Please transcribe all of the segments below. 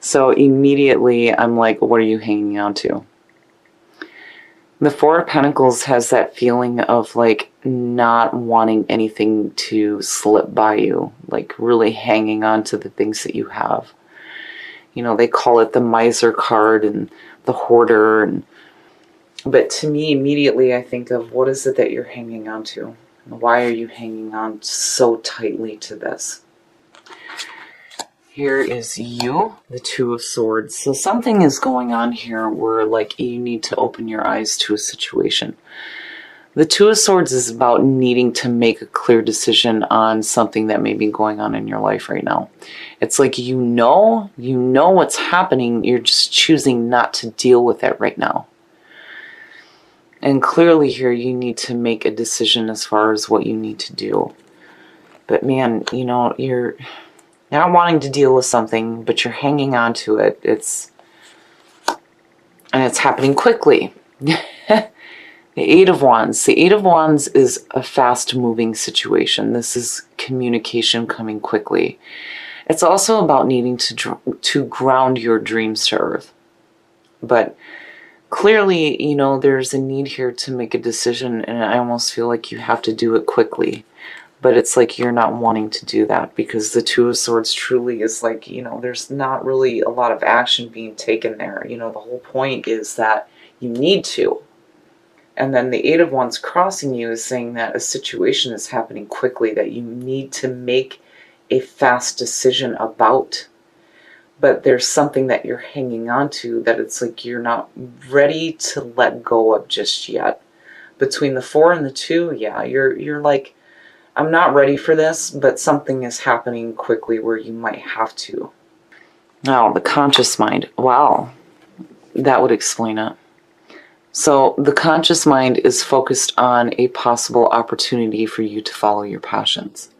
So immediately I'm like, what are you hanging on to? The Four of Pentacles has that feeling of like not wanting anything to slip by you, like really hanging on to the things that you have. You know, they call it the miser card and the hoarder. But to me, immediately I think of what is it that you're hanging on to? Why are you hanging on so tightly to this? Here is you, the Two of Swords. So something is going on here where like you need to open your eyes to a situation. The Two of Swords is about needing to make a clear decision on something that may be going on in your life right now. It's like you know what's happening, you're just choosing not to deal with it right now. And clearly here you need to make a decision as far as what you need to do. But man, you know, you're not wanting to deal with something, but you're hanging on to it. And it's happening quickly. The Eight of Wands. The Eight of Wands is a fast-moving situation. This is communication coming quickly. It's also about needing to ground your dreams to earth. But clearly, you know, there's a need here to make a decision, and I almost feel like you have to do it quickly. But it's like you're not wanting to do that because the Two of Swords truly is like, you know, there's not really a lot of action being taken there. You know, the whole point is that you need to. And then the Eight of Wands crossing you is saying that a situation is happening quickly that you need to make a fast decision about. But there's something that you're hanging on to that it's like you're not ready to let go of just yet. Between the Four and the Two, yeah, you're like, I'm not ready for this, but something is happening quickly where you might have to. Now, the conscious mind. Wow, that would explain it. So the conscious mind is focused on a possible opportunity for you to follow your passions.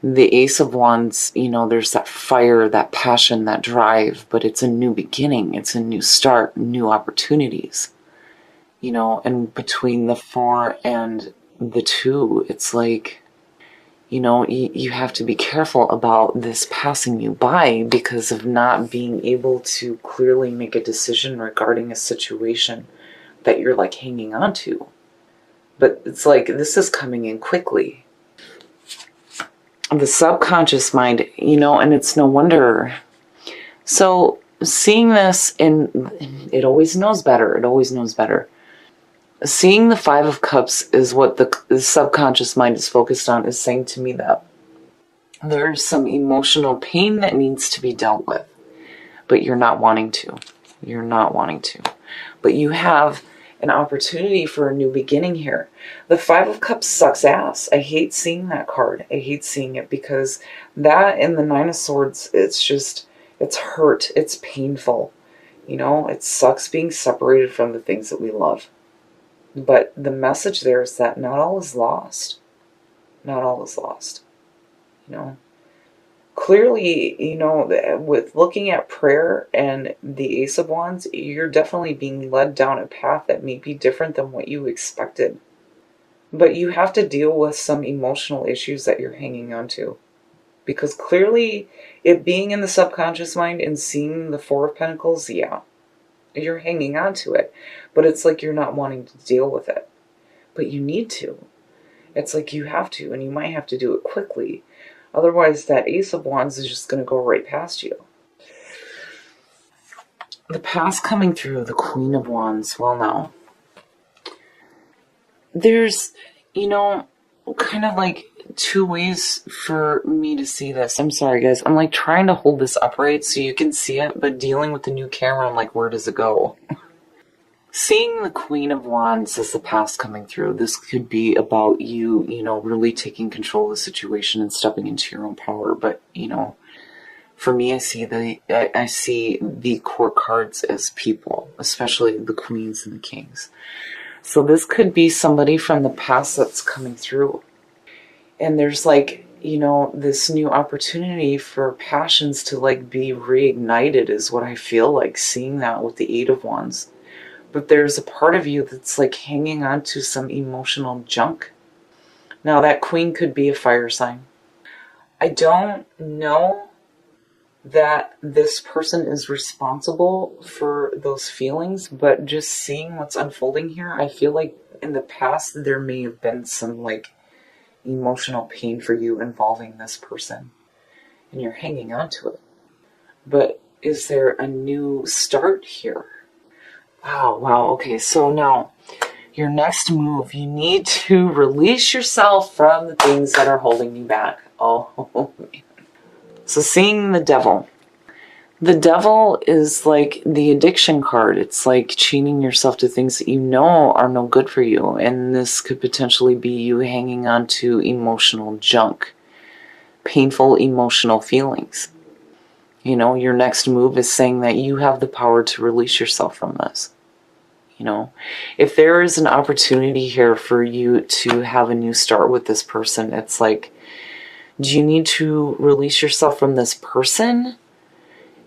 The Ace of Wands, you know, there's that fire, that passion, that drive, but it's a new beginning. It's a new start, new opportunities. You know, and between the Four and the Two, it's like, you know, you have to be careful about this passing you by because of not being able to clearly make a decision regarding a situation that you're like hanging on to. But it's like this is coming in quickly. The subconscious mind, you know, and it's no wonder. So seeing this, and it always knows better. It always knows better. Seeing the Five of Cups is what the subconscious mind is focused on, is saying to me that there's some emotional pain that needs to be dealt with, but you're not wanting to. You're not wanting to. But you have an opportunity for a new beginning here. The Five of Cups sucks ass. I hate seeing that card. I hate seeing it because that and the Nine of Swords, it's just, it's hurt. It's painful. You know, it sucks being separated from the things that we love. But the message there is that not all is lost. Not all is lost. You know, clearly, you know, with looking at prayer and the Ace of Wands, you're definitely being led down a path that may be different than what you expected. But you have to deal with some emotional issues that you're hanging on to. Because clearly, it being in the subconscious mind and seeing the Four of Pentacles, yeah, you're hanging on to it. But it's like you're not wanting to deal with it. But you need to. It's like you have to, and you might have to do it quickly. Otherwise, that Ace of Wands is just going to go right past you. The past coming through, the Queen of Wands. Well, now, there's, you know, kind of like two ways for me to see this. I'm sorry, guys. I'm like trying to hold this upright so you can see it, but dealing with the new camera, I'm like, where does it go? Seeing the Queen of Wands as the past coming through, this could be about you, you know, really taking control of the situation and stepping into your own power. But, you know, for me, I see the court cards as people, especially the queens and the kings. So this could be somebody from the past that's coming through. And there's like, you know, this new opportunity for passions to like be reignited is what I feel like, seeing that with the Eight of Wands. But there's a part of you that's like hanging on to some emotional junk. Now that Queen could be a fire sign. I don't know that this person is responsible for those feelings, but just seeing what's unfolding here, I feel like in the past there may have been some like emotional pain for you involving this person, and you're hanging on to it. But is there a new start here? Wow, okay, so now your next move, you need to release yourself from the things that are holding you back. Oh, man. So seeing the devil. The devil is like the addiction card. It's like chaining yourself to things that you know are no good for you. And this could potentially be you hanging on to emotional junk, painful emotional feelings. You know, your next move is saying that you have the power to release yourself from this. You know, if there is an opportunity here for you to have a new start with this person, it's like, do you need to release yourself from this person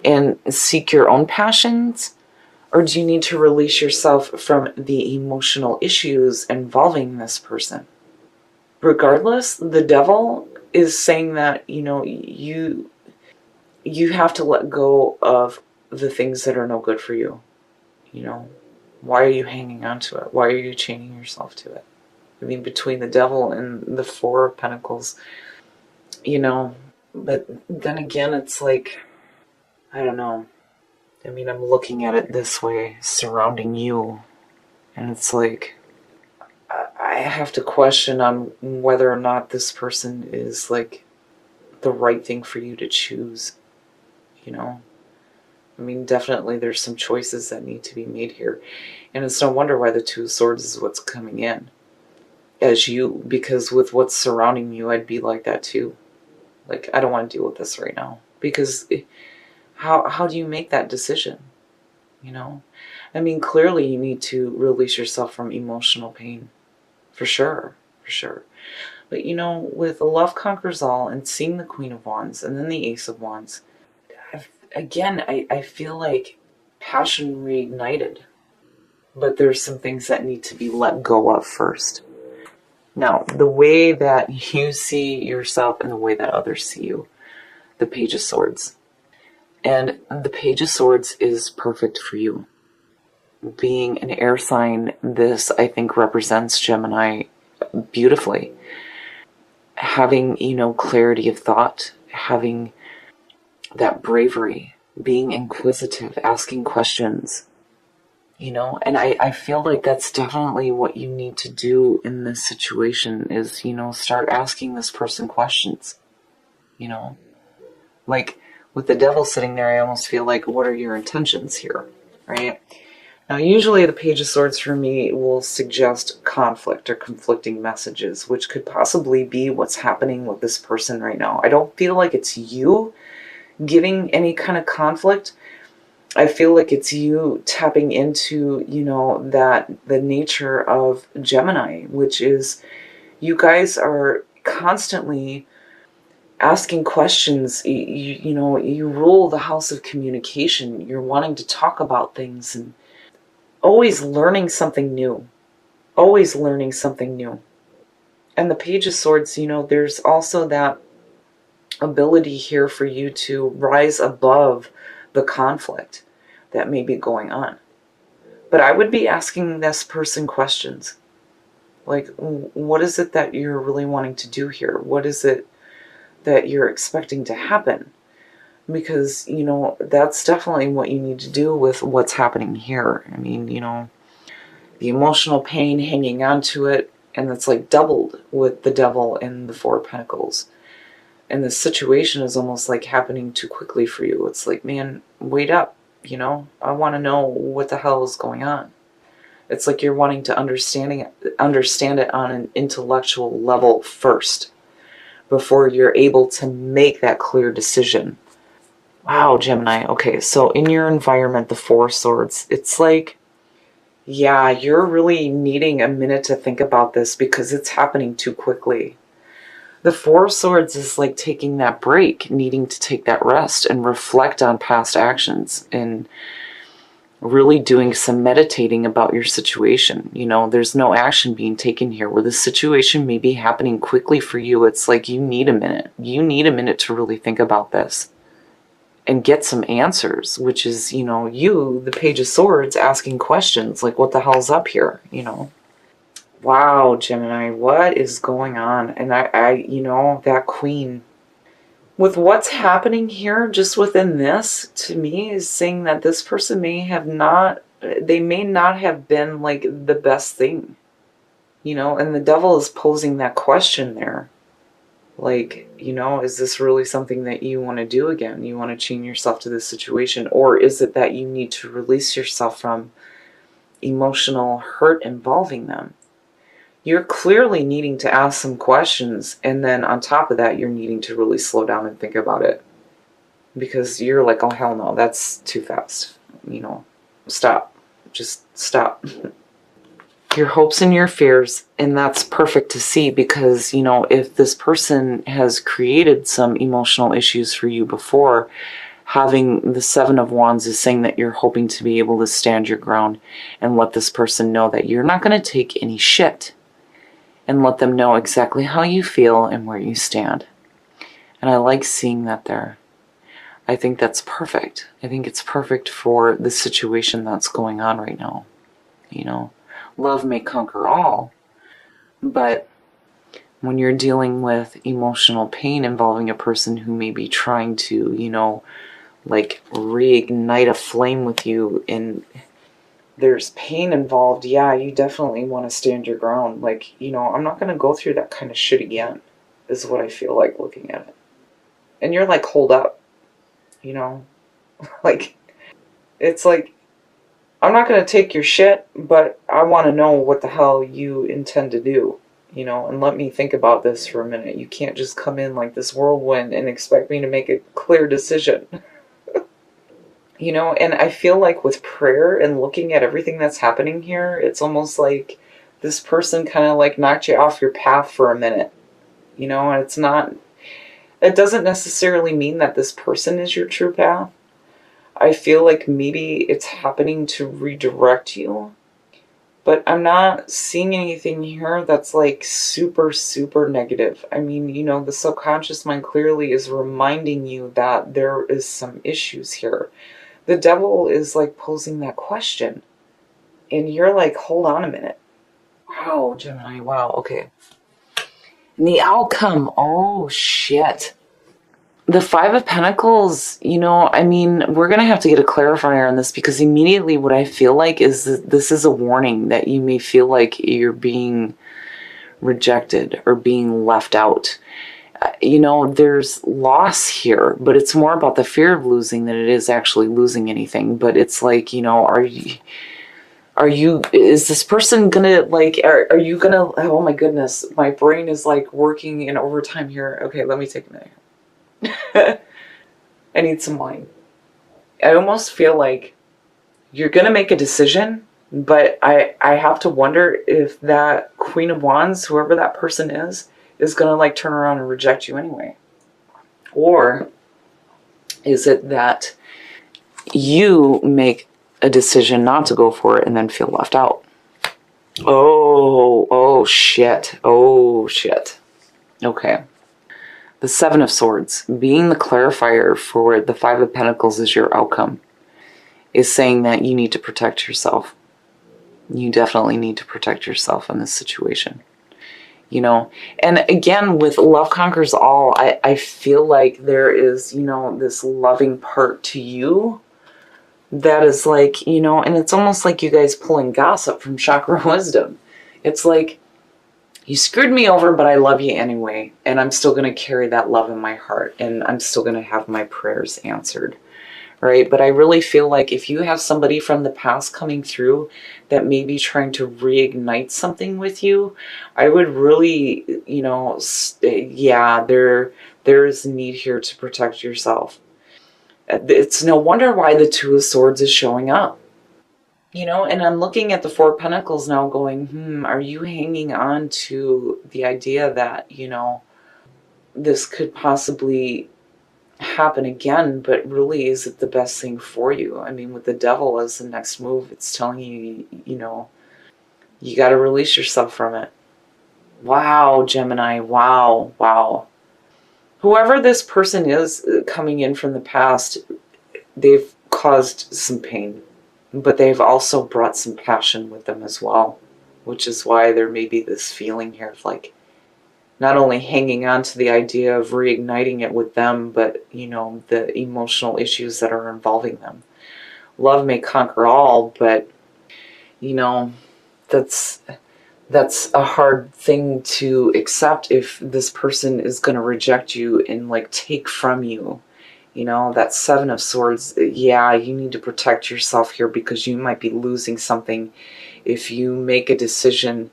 and seek your own passions? Or do you need to release yourself from the emotional issues involving this person? Regardless, the devil is saying that, you know, you have to let go of the things that are no good for you. You know, why are you hanging on to it? Why are you chaining yourself to it? I mean, between the devil and the Four of Pentacles, you know, but then again, it's like, I don't know. I mean, I'm looking at it this way, surrounding you, and it's like, I have to question on whether or not this person is like the right thing for you to choose, you know? I mean, definitely there's some choices that need to be made here. And it's no wonder why the Two of Swords is what's coming in as you, because with what's surrounding you, I'd be like that too. Like, I don't want to deal with this right now. Because how do you make that decision? You know? I mean, clearly you need to release yourself from emotional pain. For sure. But you know, with Love Conquers All and seeing the Queen of Wands and then the Ace of Wands, I feel like passion reignited. But there's some things that need to be let go of first. Now, the way that you see yourself and the way that others see you. The Page of Swords. And the Page of Swords is perfect for you. Being an air sign, this, I think, represents Gemini beautifully. Having, you know, clarity of thought, having that bravery, being inquisitive, asking questions, you know, and I feel like that's definitely what you need to do in this situation is, you know, start asking this person questions, you know, like with the devil sitting there, I almost feel like, what are your intentions here, right? Now, usually the Page of Swords for me will suggest conflict or conflicting messages, which could possibly be what's happening with this person right now. I don't feel like it's you giving any kind of conflict. I feel like it's you tapping into, you know, that the nature of Gemini, which is you guys are constantly asking questions. You know, you rule the house of communication. You're wanting to talk about things and always learning something new. Always learning something new. And the Page of Swords, you know, there's also that ability here for you to rise above the conflict that may be going on. But I would be asking this person questions. Like, what is it that you're really wanting to do here? What is it that you're expecting to happen? Because, you know, that's definitely what you need to do with what's happening here. I mean, you know, the emotional pain, hanging on to it, and it's like doubled with the devil and the Four of Pentacles. And the situation is almost like happening too quickly for you. It's like, man, wait up, you know? I want to know what the hell is going on. It's like you're wanting to understand it on an intellectual level first before you're able to make that clear decision. Wow, Gemini. Okay, so in your environment, the Four of Swords, it's like, yeah, you're really needing a minute to think about this because it's happening too quickly. The Four of Swords is like taking that break, needing to take that rest and reflect on past actions and really doing some meditating about your situation. You know, there's no action being taken here where the situation may be happening quickly for you. It's like you need a minute. You need a minute to really think about this. and get some answers, which is, you know, you, the Page of Swords, asking questions like, what the hell's up here, you know? Wow, Gemini, what is going on? And you know, that Queen, with what's happening here, just within this, to me, is saying that this person may not have been like the best thing, you know, and the Devil is posing that question there. Like, you know, is this really something that you want to do again? You want to chain yourself to this situation? Or is it that you need to release yourself from emotional hurt involving them? You're clearly needing to ask some questions. And then on top of that, you're needing to really slow down and think about it. Because you're like, oh, hell no, that's too fast. You know, stop. Just stop. Your hopes and your fears, and that's perfect to see, because, you know, if this person has created some emotional issues for you before, having the Seven of Wands is saying that you're hoping to be able to stand your ground and let this person know that you're not going to take any shit, and let them know exactly how you feel and where you stand. And I like seeing that there. I think that's perfect. I think it's perfect for the situation that's going on right now, you know. Love may conquer all, but when you're dealing with emotional pain involving a person who may be trying to, you know, like reignite a flame with you, and there's pain involved, yeah, you definitely want to stand your ground. Like, you know, I'm not going to go through that kind of shit again, is what I feel like looking at it. And you're like, hold up, you know, like, it's like, I'm not going to take your shit, but I want to know what the hell you intend to do, you know, and let me think about this for a minute. You can't just come in like this whirlwind and expect me to make a clear decision. You know, and I feel like with prayer and looking at everything that's happening here, it's almost like this person kind of like knocked you off your path for a minute, you know, and it doesn't necessarily mean that this person is your true path. I feel like maybe it's happening to redirect you, but I'm not seeing anything here that's like super, super negative. I mean, you know, the subconscious mind clearly is reminding you that there is some issues here. The Devil is like posing that question, and you're like, hold on a minute. Wow, Gemini, wow, okay. And the outcome, oh shit. The Five of Pentacles, you know, I mean, we're going to have to get a clarifier on this, because immediately what I feel like is that this is a warning that you may feel like you're being rejected or being left out. You know, there's loss here, but it's more about the fear of losing than it is actually losing anything. But it's like, you know, is this person gonna, like, are you gonna, oh my goodness, my brain is like working in overtime here. Okay, let me take a minute. I need some wine. I almost feel like you're going to make a decision, but I have to wonder if that Queen of Wands, whoever that person is going to like turn around and reject you anyway. Or is it that you make a decision not to go for it and then feel left out? Oh shit. Oh shit. Okay. The Seven of Swords, being the clarifier for the Five of Pentacles is your outcome, is saying that you need to protect yourself. You definitely need to protect yourself in this situation. You know, and again, with love conquers all, I feel like there is, you know, this loving part to you that is like, you know, and it's almost like you guys pulling gossip from Chakra Wisdom. It's like, you screwed me over, but I love you anyway. And I'm still going to carry that love in my heart. And I'm still going to have my prayers answered. Right? But I really feel like if you have somebody from the past coming through that may be trying to reignite something with you, I would really, you know, yeah, there is a need here to protect yourself. It's no wonder why the Two of Swords is showing up. You know, and I'm looking at the Four of Pentacles now going, are you hanging on to the idea that, you know, this could possibly happen again, but really, is it the best thing for you? I mean, with the Devil as the next move, it's telling you, you know, you got to release yourself from it. Wow, Gemini, wow, wow. Whoever this person is coming in from the past, they've caused some pain, but they've also brought some passion with them as well, which is why there may be this feeling here of like not only hanging on to the idea of reigniting it with them, but, you know, the emotional issues that are involving them. Love may conquer all, but, you know, that's a hard thing to accept if this person is going to reject you and like take from you. You know, that Seven of Swords, yeah, you need to protect yourself here because you might be losing something if you make a decision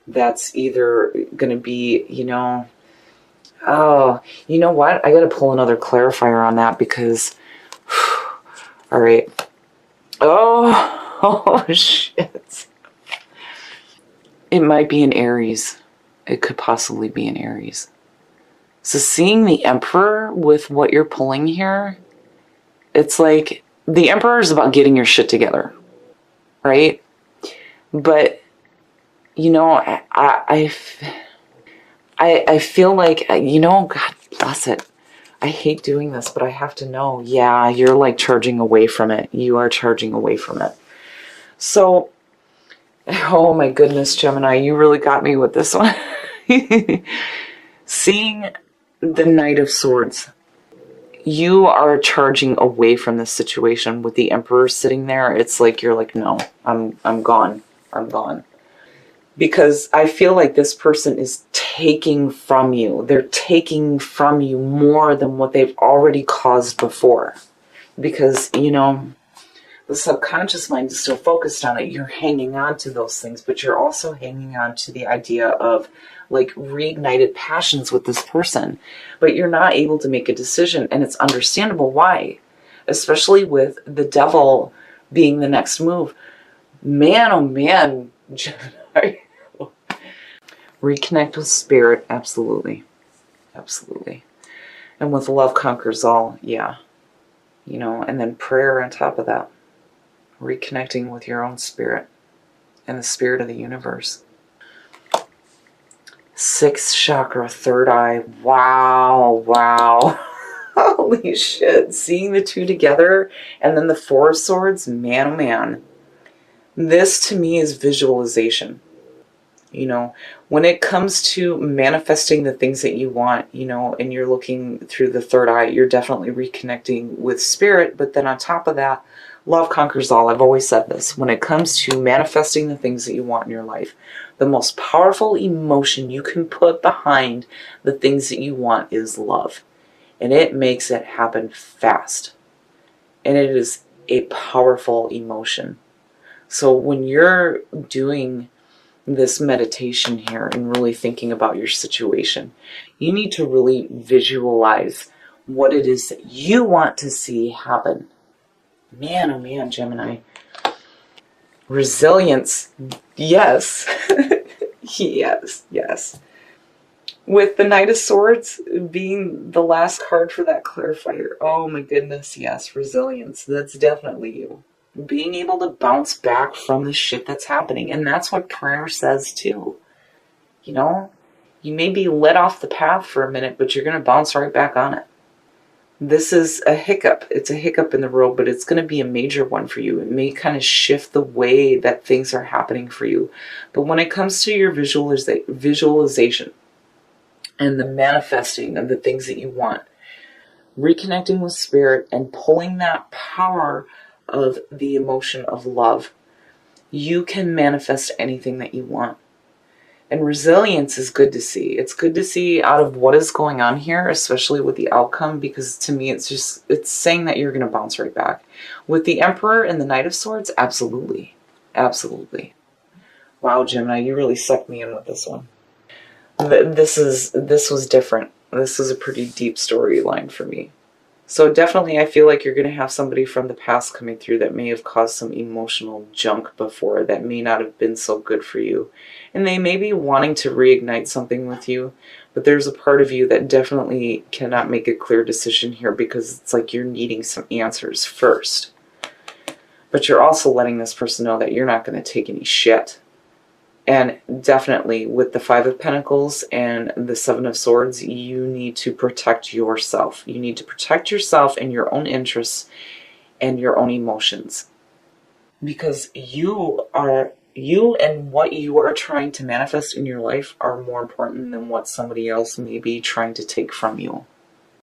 that's either going to be, you know, oh, you know what? I got to pull another clarifier on that because, all right. Oh, oh, shit. It might be an Aries. It could possibly be an Aries. So seeing the Emperor with what you're pulling here, it's like the Emperor is about getting your shit together, right? But, you know, I feel like, you know, God bless it. I hate doing this, but I have to know, yeah, you're like charging away from it. You are charging away from it. So, oh my goodness, Gemini, you really got me with this one. Seeing the Knight of Swords, you are charging away from this situation with the Emperor sitting there. It's like you're like, no, I'm gone. I'm gone. Because I feel like this person is taking from you. They're taking from you more than what they've already caused before. Because, you know, the subconscious mind is still focused on it. You're hanging on to those things, but you're also hanging on to the idea of like reignited passions with this person. But you're not able to make a decision, and it's understandable why. Especially with the devil being the next move. Man, oh man, Gemini. Reconnect with spirit, absolutely. Absolutely. And with love conquers all, yeah. You know, and then prayer on top of that. Reconnecting with your own spirit and the spirit of the universe. Sixth chakra, third eye. Wow, wow. Holy shit. Seeing the two together and then the Four of Swords, man, oh man. This to me is visualization. You know, when it comes to manifesting the things that you want, you know, and you're looking through the third eye, you're definitely reconnecting with spirit. But then on top of that, love conquers all. I've always said this. When it comes to manifesting the things that you want in your life, the most powerful emotion you can put behind the things that you want is love. And it makes it happen fast. And it is a powerful emotion. So when you're doing this meditation here and really thinking about your situation, you need to really visualize what it is that you want to see happen. Man, oh man, Gemini. Resilience. Yes. Yes, yes. With the Knight of Swords being the last card for that clarifier. Oh my goodness, yes. Resilience. That's definitely you. Being able to bounce back from the shit that's happening. And that's what prayer says too. You know, you may be let off the path for a minute, but you're going to bounce right back on it. This is a hiccup. It's a hiccup in the road, but it's going to be a major one for you. It may kind of shift the way that things are happening for you. But when it comes to your visualization and the manifesting of the things that you want, reconnecting with spirit and pulling that power of the emotion of love, you can manifest anything that you want. And resilience is good to see. It's good to see out of what is going on here, especially with the outcome, because to me it's saying that you're going to bounce right back. With the Emperor and the Knight of Swords, absolutely. Absolutely. Wow, Gemini, you really sucked me in with this one. This was different. This is a pretty deep storyline for me. So definitely I feel like you're going to have somebody from the past coming through that may have caused some emotional junk before that may not have been so good for you. And they may be wanting to reignite something with you, but there's a part of you that definitely cannot make a clear decision here because it's like you're needing some answers first. But you're also letting this person know that you're not going to take any shit. And definitely with the Five of Pentacles and the Seven of Swords, you need to protect yourself. You need to protect yourself and your own interests and your own emotions. Because you and what you are trying to manifest in your life are more important than what somebody else may be trying to take from you.